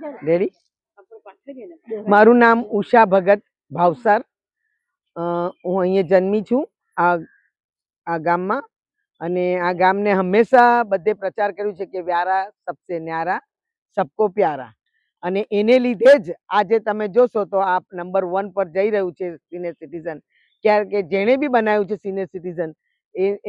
Ready? મારું નામ ઉષા ભગત ભાવસાર. હું અહીંયા જન્મી છું આ ગામમાં, અને આ ગામને હંમેશા બધે પ્રચાર કર્યું છે કે વ્યારા સબસે ન્યારા સબકો પ્યારા, અને એને લીધે જ આજે તમે જોશો તો આ નંબર 1 પર જઈ રહ્યું છે સિનિયર સિટીઝન. કે જેણે બી બનાવ્યું છે સિનિયર સિટીઝન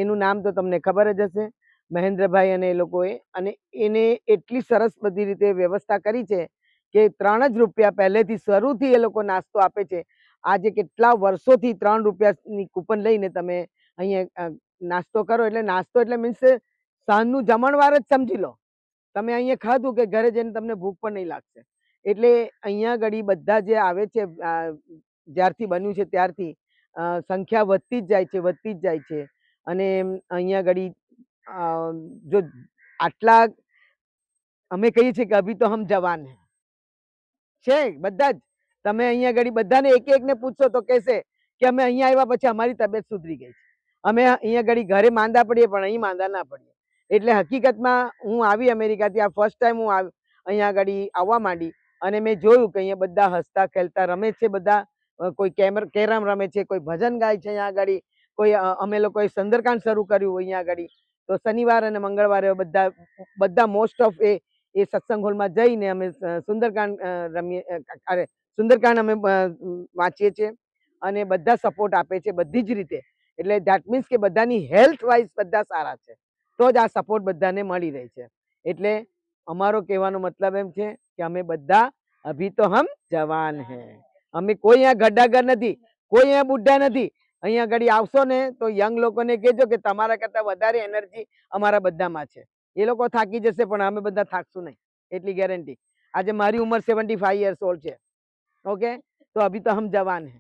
એનું નામ તો તમને ખબર જ હશે, મહેન્દ્રભાઈ અને એ લોકોએ. અને એને એટલી સરસ બધી રીતે વ્યવસ્થા કરી છે કે 3 જ રૂપિયા પહેલેથી શરૂથી એ લોકો નાસ્તો આપે છે. આજે કેટલા વર્ષોથી 3 રૂપિયાની કૂપન લઈને તમે અહીંયા નાસ્તો કરો, એટલે નાસ્તો એટલે મીન્સ સાંજનું જમણવાર જ સમજી લો. તમે અહીંયા ખાધું કે ઘરે જઈને તમને ભૂખ પણ નહીં લાગશે. એટલે અહીંયા ઘડી બધા જે આવે છે જ્યારથી બન્યું છે ત્યારથી સંખ્યા વધતી જ જાય છે. અને અહીંયા ઘડી જો આટલા અમે કહીએ છીએ કે અભી તો હમ જવાન છે બધા જ. તમે અહીંયા ઘડી બધાને એક એકને પૂછશો તો કહેશે કે અમે અહીંયા આવ્યા પછી અમારી તબિયત સુધરી ગઈ છે, અમે અહીંયા ઘડી ઘરે માંદા પડીએ પણ અહીં માંદા ના પડીએ. એટલે હકીકતમાં હું આવી અમેરિકાથી, આ ફર્સ્ટ ટાઈમ હું અહીંયા ઘડી આવવા માંડી, અને મેં જોયું કે અહીંયા બધા હસતા ખેલતા રમે છે, બધા કોઈ કેરમ રમે છે, કોઈ ભજન ગાય છે અહીંયા આગળ, કોઈ અમે લોકોએ સુંદરકાંડ શરૂ કર્યું અહીંયા આગળ. તો શનિવાર અને મંગળવારે બધા મોસ્ટ ઓફ એ સત્સંગ હોલમાં જઈને અમે સુંદરકાંડ રમીએ, સુંદરકાંડ અમે વાંચીએ છીએ, અને બધા સપોર્ટ આપે છે બધી જ રીતે. એટલે ધેટ મીન્સ કે બધાની હેલ્થ વાઇઝ બધા સારા છે, તો જ આ સપોર્ટ બધાને મળી રહી છે. એટલે અમારો કહેવાનો મતલબ એમ છે કે અમે બધા અભી તો હમ જવાન હે. અમે કોઈ અહીંયા ગड्ढागर નથી, કોઈ અહીંયા બુઢા નથી. અહીંયા ઘડી આવશો ને તો યંગ લોકોને કહેજો કે તમારા કરતાં વધારે એનર્જી અમારા બધામાં છે. એ લોકો થાકી જશે પણ અમે બધા થાકશું નહીં, એટલી ગેરંટી. આજે મારી ઉંમર 75 યર્સ ઓલ્ડ છે. ઓકે, તો અભી તો હમ જવાન હે.